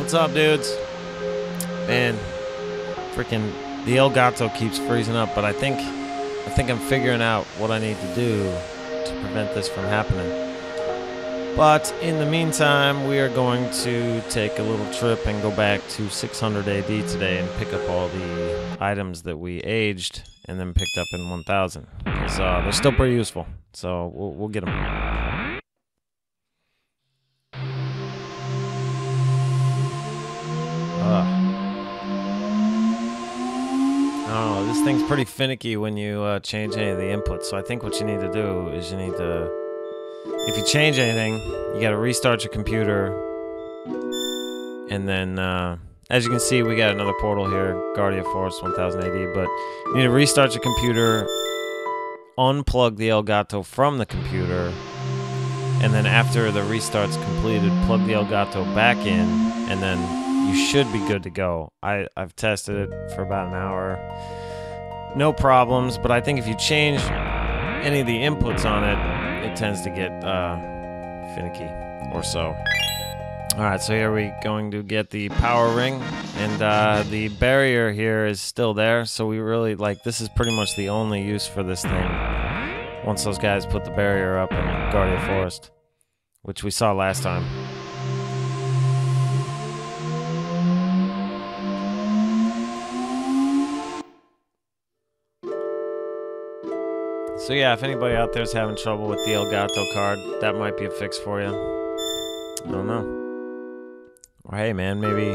What's up, dudes? Man, freaking the Elgato keeps freezing up, but I think I'm figuring out what I need to do to prevent this from happening. But in the meantime, we are going to take a little trip and go back to 600 AD today and pick up all the items that we aged and then picked up in 1000. Because they're still pretty useful, so we'll get them. I don't know, this thing's pretty finicky when you change any of the inputs, so I think what you need to do is you need to, if you change anything, you gotta restart your computer, and then, as you can see, we got another portal here, Guardia Forest 1000 AD, but you need to restart your computer, unplug the Elgato from the computer, and then after the restart's completed, plug the Elgato back in, and then you should be good to go. I've tested it for about an hour. No problems, but I think if you change any of the inputs on it, it tends to get finicky or so. Alright, so here we're going to get the power ring, and the barrier here is still there, so we really, like, this is pretty much the only use for this thing once those guys put the barrier up in Guardia Forest, which we saw last time. So yeah, if anybody out there is having trouble with the Elgato card, that might be a fix for you. I don't know. Or hey man, maybe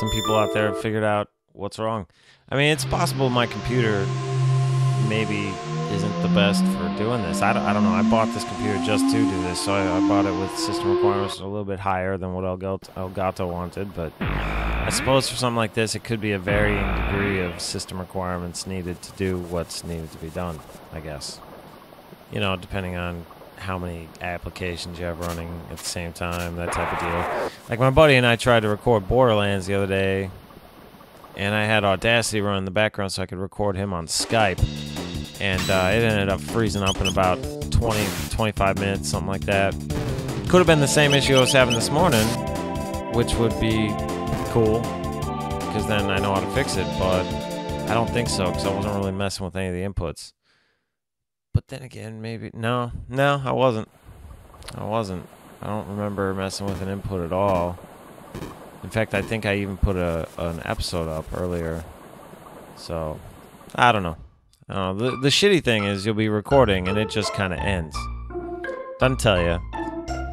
some people out there have figured out what's wrong. I mean, it's possible my computer maybe isn't the best for doing this. I don't know. I bought this computer just to do this, so I bought it with system requirements a little bit higher than what Elgato wanted, but I suppose for something like this, it could be a varying degree of system requirements needed to do what's needed to be done, I guess. You know, depending on how many applications you have running at the same time, that type of deal. Like my buddy and I tried to record Borderlands the other day, and I had Audacity run in the background so I could record him on Skype, and it ended up freezing up in about 20-25 minutes, something like that. Could have been the same issue I was having this morning, which would be cool, because then I know how to fix it, but I don't think so, because I wasn't really messing with any of the inputs. But then again, maybe, no, I wasn't. I don't remember messing with an input at all. In fact, I think I even put an episode up earlier. So, I don't know. The shitty thing is you'll be recording and it just kind of ends. Doesn't tell you.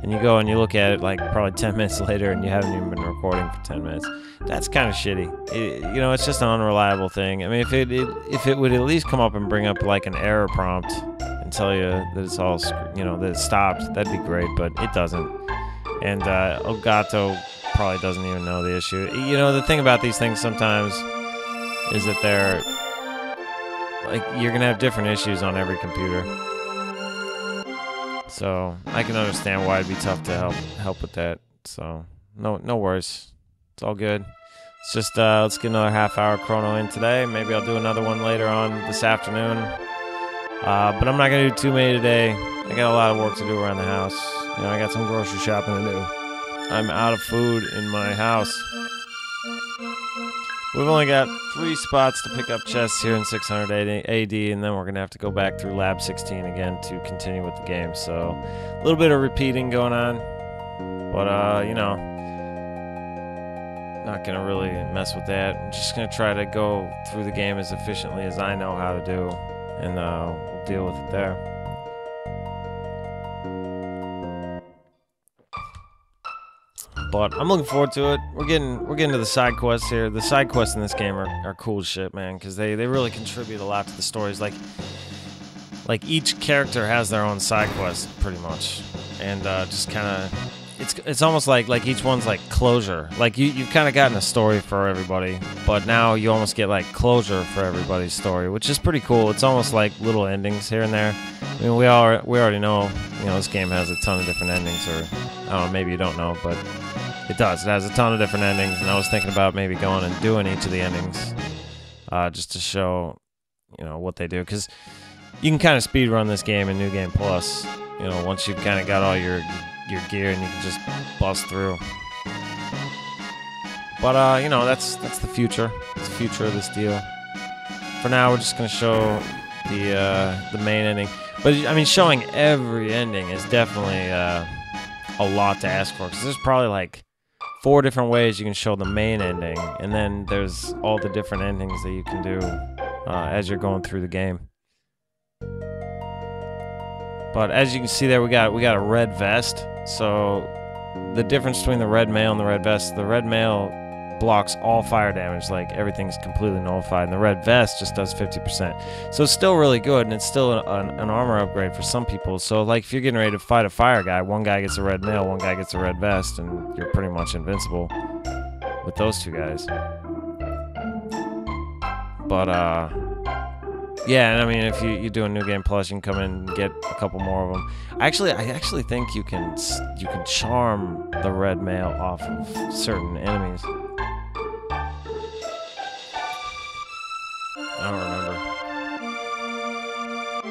And you go and you look at it like probably 10 minutes later and you haven't even been recording for 10 minutes. That's kind of shitty. You know, it's just an unreliable thing. I mean, if it would at least come up and bring up like an error prompt and tell you that it's all, you know, that it stopped, that'd be great, but it doesn't. And Elgato probably doesn't even know the issue. You know, the thing about these things sometimes is that they're, like, you're gonna have different issues on every computer. So I can understand why it'd be tough to help with that. So no worries. It's all good. It's just let's get another half-hour Chrono in today. Maybe I'll do another one later on this afternoon. But I'm not gonna do too many today. I got a lot of work to do around the house. You know, I got some grocery shopping to do. I'm out of food in my house. We've only got 3 spots to pick up chests here in 600 AD, and then we're going to have to go back through Lab 16 again to continue with the game. So, a little bit of repeating going on, but, you know, not going to really mess with that. I'm just going to try to go through the game as efficiently as I know how to do, and we'll deal with it there. But I'm looking forward to it. We're getting to the side quests here. The side quests in this game are cool as shit, man, because they really contribute a lot to the stories. Like each character has their own side quest, pretty much, and just kind of, it's almost like each one's like closure. Like you've kind of gotten a story for everybody, but now you almost get like closure for everybody's story, which is pretty cool. It's almost like little endings here and there. I mean, we already know, you know, this game has a ton of different endings, or I don't know, maybe you don't know, but it does. It has a ton of different endings, and I was thinking about maybe going and doing each of the endings just to show, you know, what they do, because you can kind of speed run this game in New Game Plus. You know, once you've kind of got all your gear and you can just bust through. But you know, that's the future. It's the future of this deal. For now, we're just gonna show the main ending. But I mean, showing every ending is definitely a lot to ask for, because there's probably like 4 different ways you can show the main ending, and then there's all the different endings that you can do as you're going through the game. But as you can see there, we got a red vest. So the difference between the red mail and the red vest: the red mail blocks all fire damage, like everything's completely nullified, and the red vest just does 50%. So it's still really good, and it's still an armor upgrade for some people. So like if you're getting ready to fight a fire guy, one guy gets a red mail, one guy gets a red vest, and you're pretty much invincible with those 2 guys. But yeah, and I mean, if you do a New Game Plus, you can come in and get a couple more of them. I actually think you can charm the red mail off of certain enemies. I don't remember.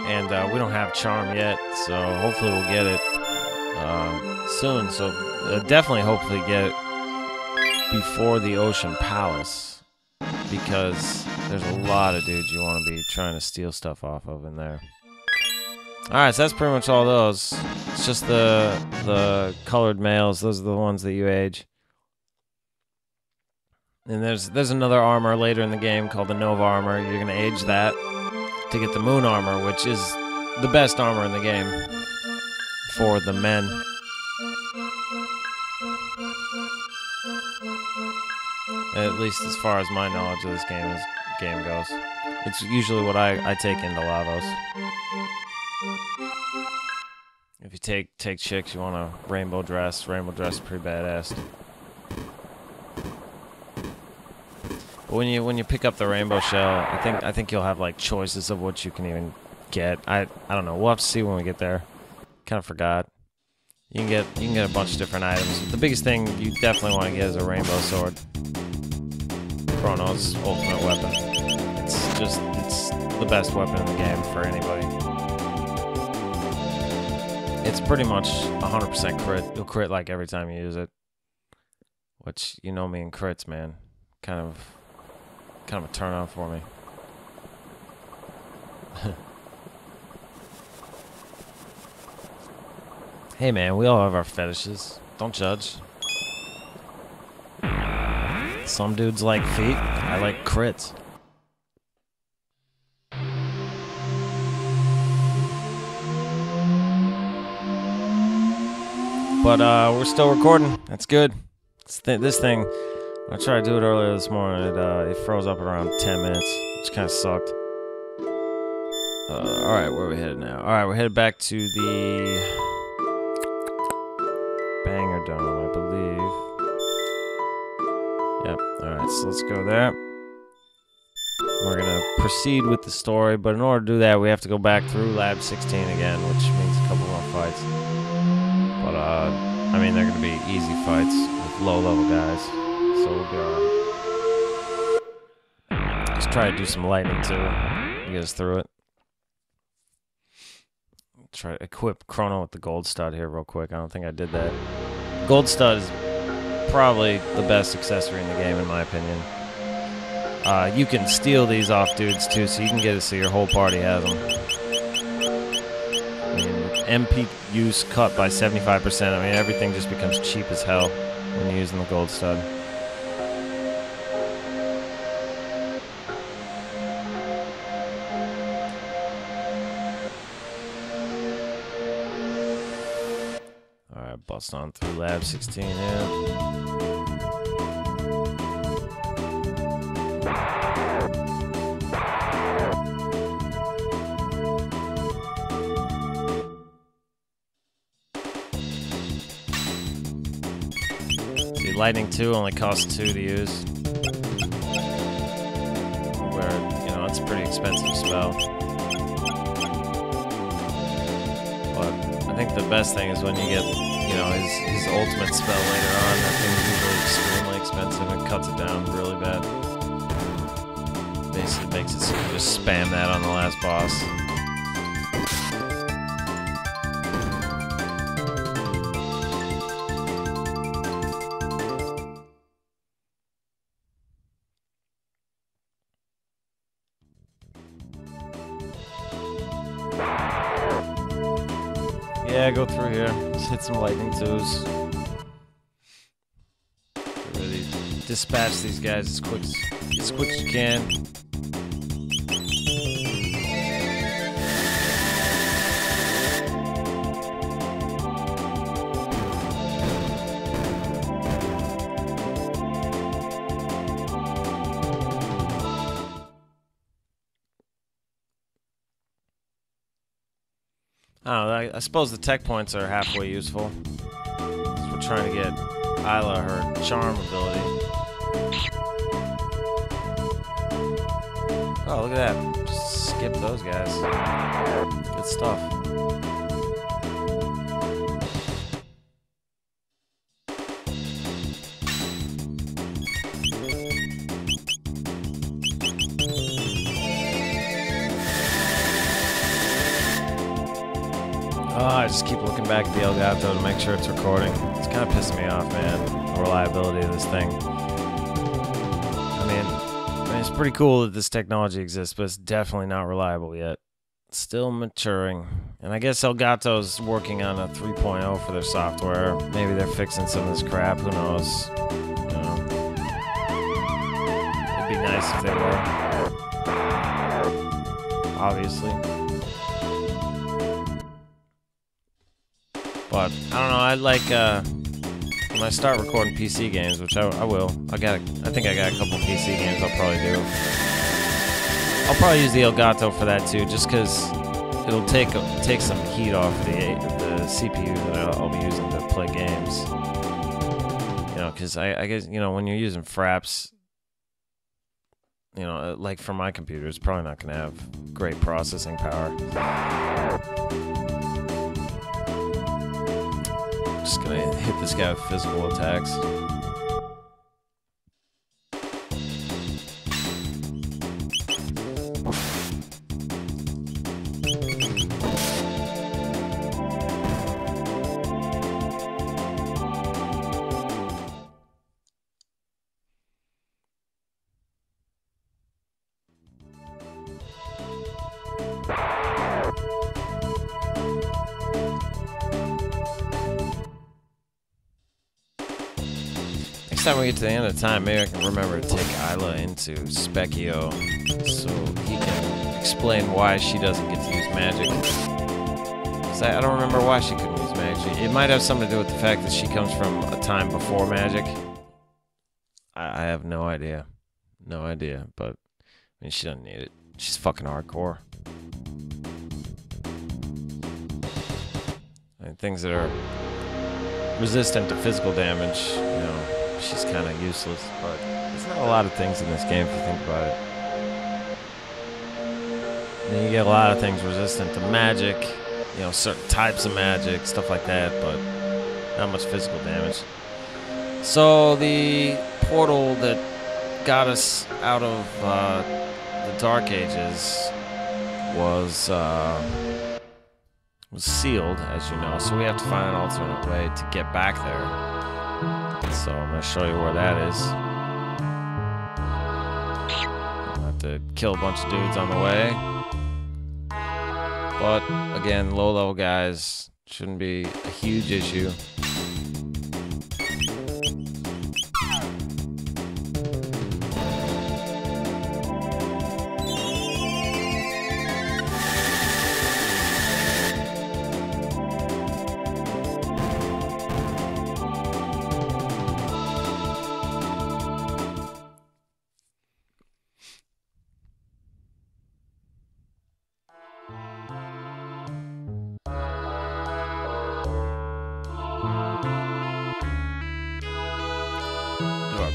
And we don't have charm yet, so hopefully we'll get it soon. So definitely hopefully get it before the Ocean Palace, because there's a lot of dudes you want to be trying to steal stuff off of in there. Alright, so that's pretty much all those. It's just the colored mails. Those are the ones that you age. And there's another armor later in the game called the Nova armor. You're going to age that to get the Moon armor, which is the best armor in the game for the men. At least as far as my knowledge of this game goes. It's usually what I take into Lavos. If you take chicks, you want a rainbow dress. Rainbow dress is pretty badass. But when you pick up the rainbow shell, I think you'll have like choices of what you can even get. I don't know. We'll have to see when we get there. Kind of forgot. You can get a bunch of different items. The biggest thing you definitely want to get is a rainbow sword. Chrono's ultimate weapon. It's the best weapon in the game for anybody. It's pretty much 100% crit. You'll crit like every time you use it. Which, you know me and crits, man. Kind of a turn on for me. Hey man, we all have our fetishes. Don't judge. Some dudes like feet. I like crits. But we're still recording. That's good. This thing, I tried to do it earlier this morning. It froze up at around 10 minutes, which kind of sucked. Alright, where are we headed now? Alright, we're headed back to the Banger Dome, I believe. Yep, alright, so let's go there. We're gonna proceed with the story, but in order to do that, we have to go back through Lab 16 again, which means a couple more fights. But, I mean, they're gonna be easy fights with low-level guys, so we'll be alright. Let's try to do some lightning, too, to get us through it. Try to equip Chrono with the gold stud here real quick. I don't think I did that. Gold stud is probably the best accessory in the game, in my opinion. You can steal these off dudes too, so you can get it so your whole party has them. I mean, MP use cut by 75%. I mean, everything just becomes cheap as hell when you're using the gold stud. Alright, bust on through Lab 16 here. Lightning 2 only costs 2 to use. Where, you know, it's a pretty expensive spell. But I think the best thing is when you get, you know, his ultimate spell later on. That thing's usually extremely expensive and cuts it down really bad. Basically makes it so you just spam that on the last boss. Yeah, go through here. Just hit some lightning twos. Really dispatch these guys as quick as you can. I suppose the tech points are halfway useful. So we're trying to get Isla her charm ability. Oh, look at that. Just skip those guys. Good stuff. Oh, I just keep looking back at the Elgato to make sure it's recording. It's kind of pissing me off, man. The reliability of this thing. I mean, it's pretty cool that this technology exists, but it's definitely not reliable yet. It's still maturing. And I guess Elgato's working on a 3.0 for their software. Maybe they're fixing some of this crap. Who knows? You know. It'd be nice if they were. Obviously. But I don't know. I like when I start recording PC games, which I will. I think I got a couple PC games I'll probably do. I'll probably use the Elgato for that too, just because it'll take some heat off the CPU that I'll be using to play games. You know, because I guess when you're using fraps, like for my computer, it's probably not going to have great processing power. Just gonna hit this guy with physical attacks. Next time we get to the end of the time, maybe I can remember to take Isla into Specchio so he can explain why she doesn't get to use magic. Because I don't remember why she couldn't use magic. It might have something to do with the fact that she comes from a time before magic. I have no idea. No idea, but I mean, she doesn't need it. She's fucking hardcore. And things that are resistant to physical damage, she's kind of useless, but there's not a lot of things in this game if you think about it. And then you get a lot of things resistant to magic, certain types of magic, stuff like that, but not much physical damage. So the portal that got us out of the Dark Ages was sealed, as you know, so we have to find an alternate way to get back there. So I'm going to show you where that is. I'll have to kill a bunch of dudes on the way. But, again, low-level guys shouldn't be a huge issue.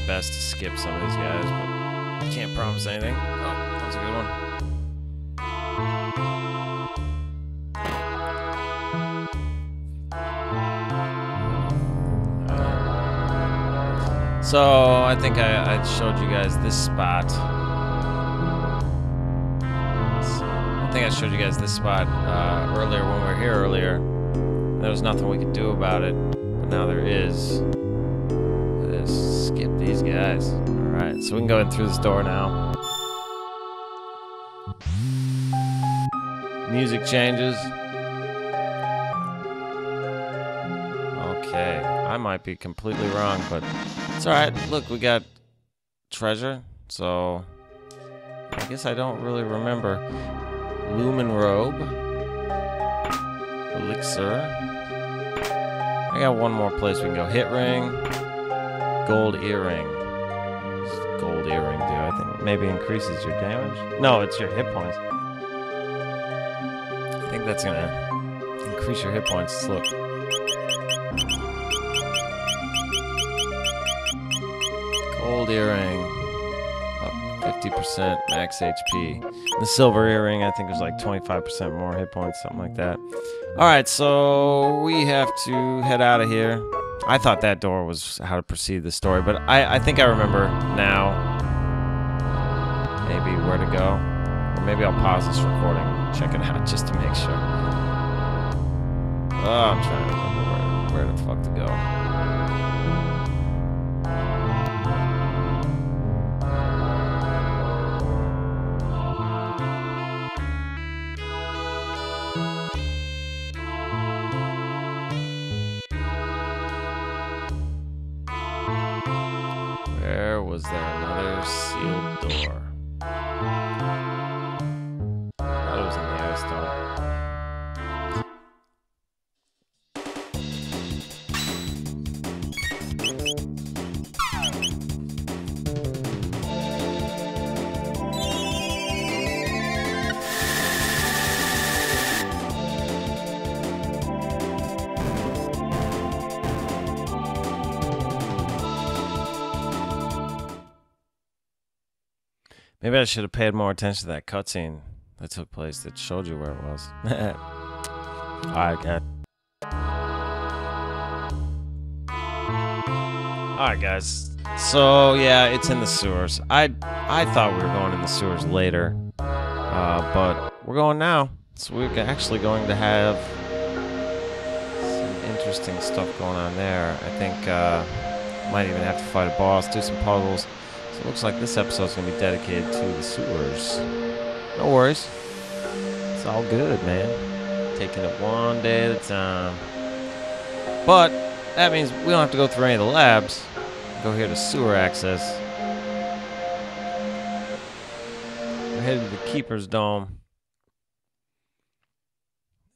Best to skip some of these guys, but can't promise anything. Oh, that's a good one. So I think I showed you guys this spot. Earlier when we were here earlier. There was nothing we could do about it, but now there is. Let's skip these guys. Alright, so we can go in through this door now. Music changes. Okay, I might be completely wrong, but it's alright. Look, we got treasure, so I guess I don't really remember. Lumen Robe. Elixir. I got one more place we can go. Hit Ring. Gold Earring. What does gold Earring do? I think maybe increases your damage. No, it's your hit points. I think that's gonna increase your hit points. Look. Gold Earring. Up 50% max HP. The Silver Earring, I think, was like 25% more hit points, something like that. Alright, so we have to head out of here. I thought that door was how to proceed the story, but I think I remember now maybe where to go. Or maybe I'll pause this recording and check it out just to make sure. Oh, I'm trying to remember where the fuck to go. Where was there another sealed door? I thought it was in the air stone. Maybe I should have paid more attention to that cutscene that took place that showed you where it was. Alright, guys. Alright, guys. So, yeah, it's in the sewers. I thought we were going in the sewers later. But we're going now. So we're actually going to have some interesting stuff going on there. I think might even have to fight a boss, do some puzzles. It looks like this episode's going to be dedicated to the sewers. No worries. It's all good, man. Taking it one day at a time. But that means we don't have to go through any of the labs. Go here to sewer access. We're headed to the Keeper's Dome.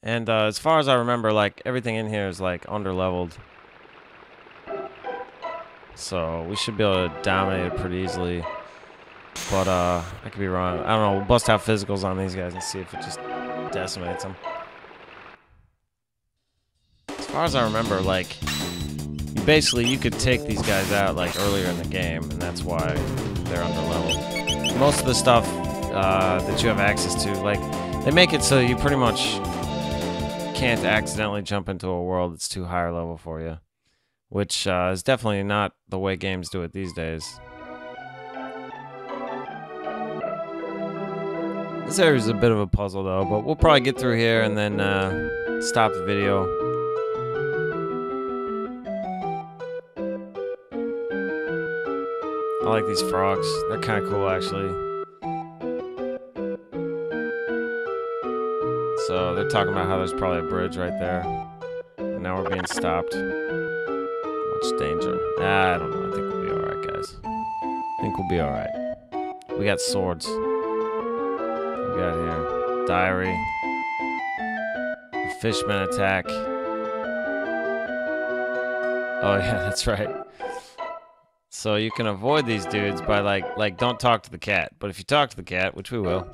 And as far as I remember, like, everything in here is, like, underleveled. So we should be able to dominate it pretty easily. But I could be wrong. I don't know. We'll bust out physicals on these guys and see if it just decimates them. As far as I remember, like, you could take these guys out like earlier in the game, and that's why they're underleveled. Most of the stuff that you have access to, like, they make it so you pretty much can't accidentally jump into a world that's too higher level for you. Which is definitely not the way games do it these days. This area is a bit of a puzzle though, but we'll probably get through here and then stop the video. I like these frogs. They're kind of cool actually. So they're talking about how there's probably a bridge right there. And now we're being stopped. Danger. I don't know. I think we'll be alright, guys. I think we'll be alright. We got swords. What we got here? Diary. The Fishman attack. Oh, yeah, that's right. So you can avoid these dudes by, like, don't talk to the cat. But if you talk to the cat, which we will,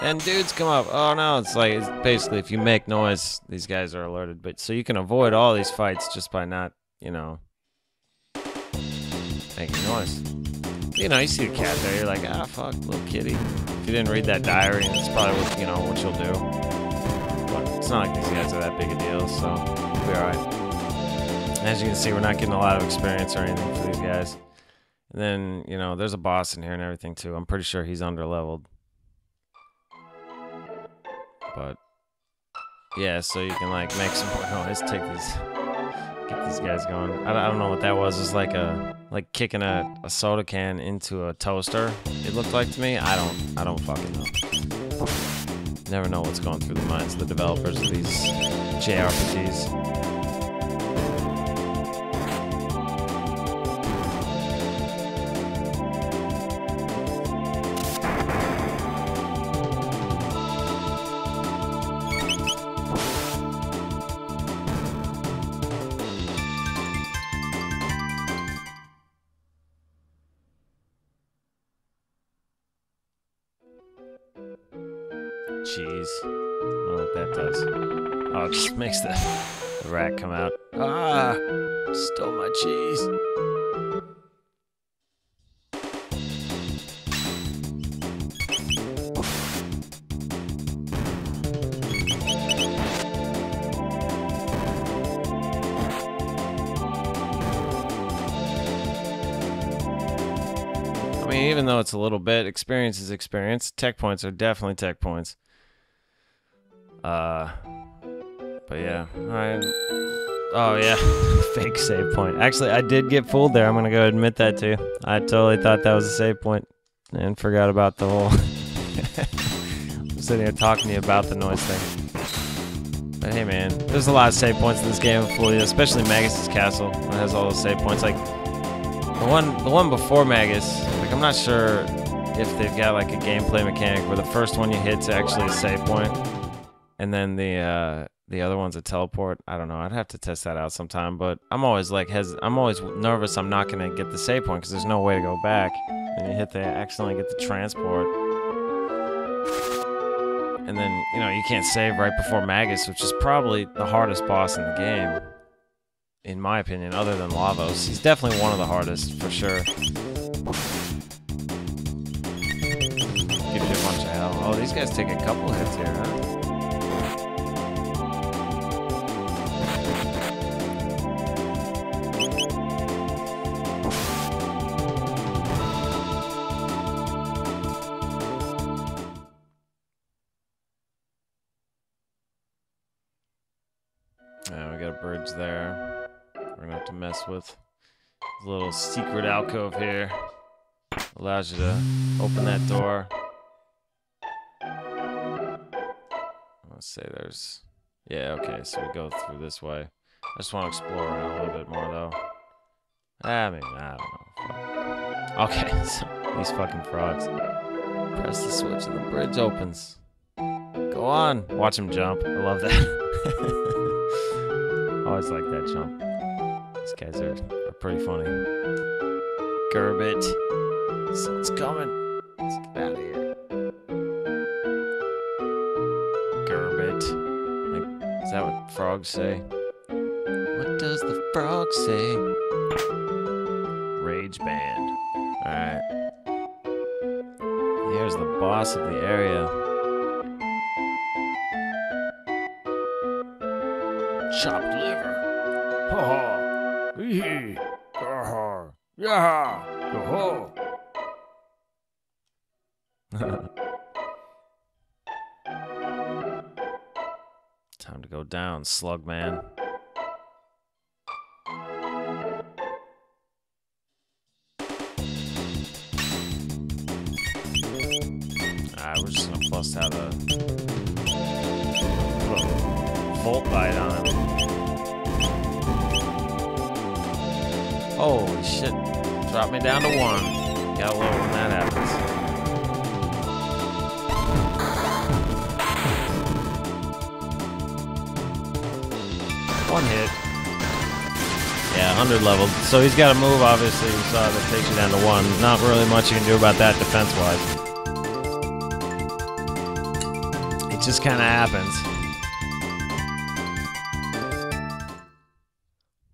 then dudes come up. Oh, no, it's basically if you make noise, these guys are alerted. But so you can avoid all these fights just by not, you know, making noise. You know, you see the cat there, you're like, ah, fuck, little kitty. If you didn't read that diary, it's probably what, you know, what you'll do. But it's not like these guys are that big a deal, so we'll be alright. As you can see, we're not getting a lot of experience or anything for these guys. And then, you know, there's a boss in here and everything, too. I'm pretty sure he's underleveled. But, yeah, so you can, like, make some more noise, take these... Get these guys going. I don't know what that was. It was like kicking a soda can into a toaster. It looked like to me. I don't fucking know. Never know what's going through the minds of the developers of these JRPGs. cheese. I don't know what that does. Oh, it just makes the rat come out. Ah! Stole my cheese. I mean, even though it's a little bit, experience is experience. Tech points are definitely tech points. But yeah, alright. Oh yeah, fake save point. Actually, I did get fooled there. I'm gonna go admit that to you. I totally thought that was a save point and forgot about the whole. I'm sitting here talking to you about the noise thing. But hey, man, there's a lot of save points in this game, especially Magus's Castle. It has all those save points. Like the one before Magus. Like I'm not sure if they've got like a gameplay mechanic where the first one you hit's actually a save point, and then the other one's a teleport. I don't know. I'd have to test that out sometime. But I'm always like, I'm always nervous. I'm not gonna get the save point because there's no way to go back. And you hit accidentally get the transport, and then you can't save right before Magus, which is probably the hardest boss in the game, in my opinion, other than Lavos. He's definitely one of the hardest for sure. Gives you a bunch of hell. Oh, these guys take a couple hits here, huh? Yeah, we got a bridge there. We're gonna have to mess with a little secret alcove here. Allows you to open that door. Let's say there's... Yeah, okay, so we go through this way. I just want to explore around a little bit more, though. I mean, I don't know. Okay, so these fucking frogs. Press the switch and the bridge opens. Go on. Watch him jump. I love that. Always like that jump. These guys are pretty funny. Gerbit. Something's coming. Let's get out of here. Gerbit. Like, is that what frogs say? What does the frog say? Rage band. Alright. Here's the boss of the area. Chopped liver. Ha ha. Hee. Ha. Yeah. Ho. Time to go down, slug man. Alright, we're just gonna bust out a volt bite on him. Holy shit. Drop me down to 1. Gotta love when that happens. One hit. Yeah, 100 leveled. So he's got a move, obviously, you saw that takes you down to 1. Not really much you can do about that defense-wise. It just kind of happens.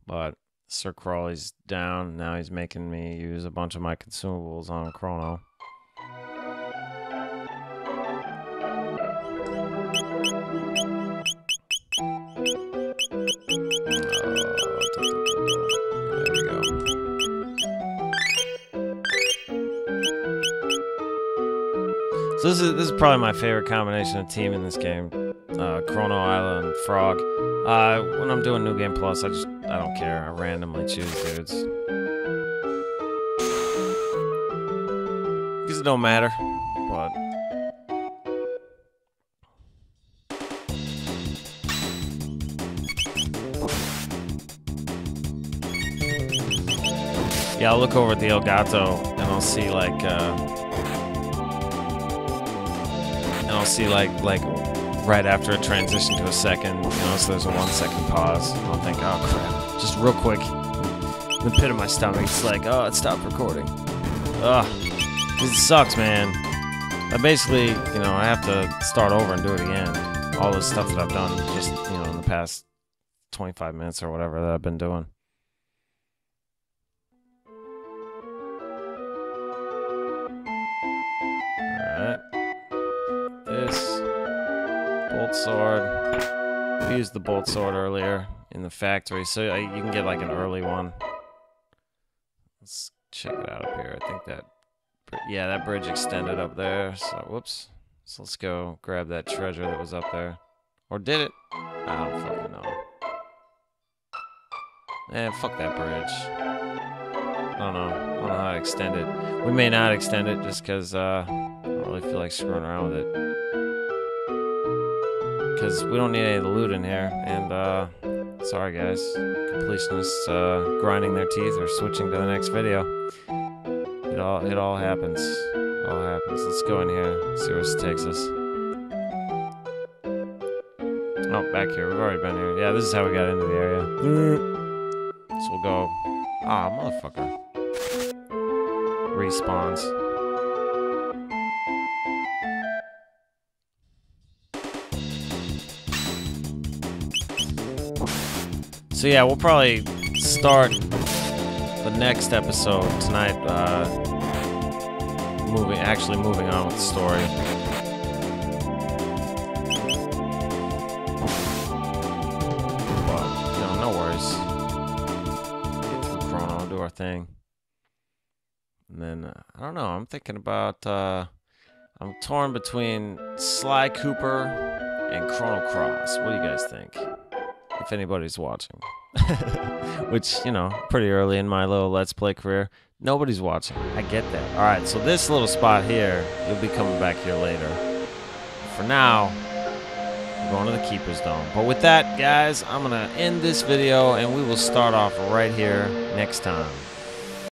But Sir Crawley's down. Now he's making me use a bunch of my consumables on Chrono. There we go. So this is probably my favorite combination of team in this game. Chrono, Isla, and Frog. When I'm doing New Game Plus, I don't care. I randomly choose dudes. Because it don't matter. But yeah, I'll look over at the El Gato and I'll see like right after a transition to a second, so there's a 1 second pause. I'll think, oh crap, just real quick. In the pit of my stomach, it's like, oh, it stopped recording. Ugh, this sucks, man. basically, you know, I have to start over and do it again. All the stuff that I've done just, you know, in the past 25 minutes or whatever that I've been doing. Alright. This bolt sword. We used the bolt sword earlier in the factory, so you can get like an early one. Let's check it out up here. I think that, yeah, that bridge extended up there. So, whoops. So let's go grab that treasure that was up there. Or did it? I don't fucking know. Fuck that bridge. I don't know. I don't know how to extend it. We may not extend it just because I don't really feel like screwing around with it. Because we don't need any of the loot in here. And, sorry guys. Completionists grinding their teeth or switching to the next video. It all happens. It all happens. Let's go in here. See where this takes us. Oh, back here. We've already been here. Yeah, this is how we got into the area. So we'll go. Ah, motherfucker. Respawns. So yeah, we'll probably start the next episode tonight, actually moving on with the story. Well, you know, no worries. Get through Chrono, do our thing. And then, I don't know, I'm thinking about, I'm torn between Sly Cooper and Chrono Cross. What do you guys think? If anybody's watching. Which, you know, pretty early in my little Let's Play career. Nobody's watching. I get that. Alright, so this little spot here, you'll be coming back here later. For now, we're going to the Keeper's Dome. But with that, guys, I'm going to end this video, and we will start off right here next time.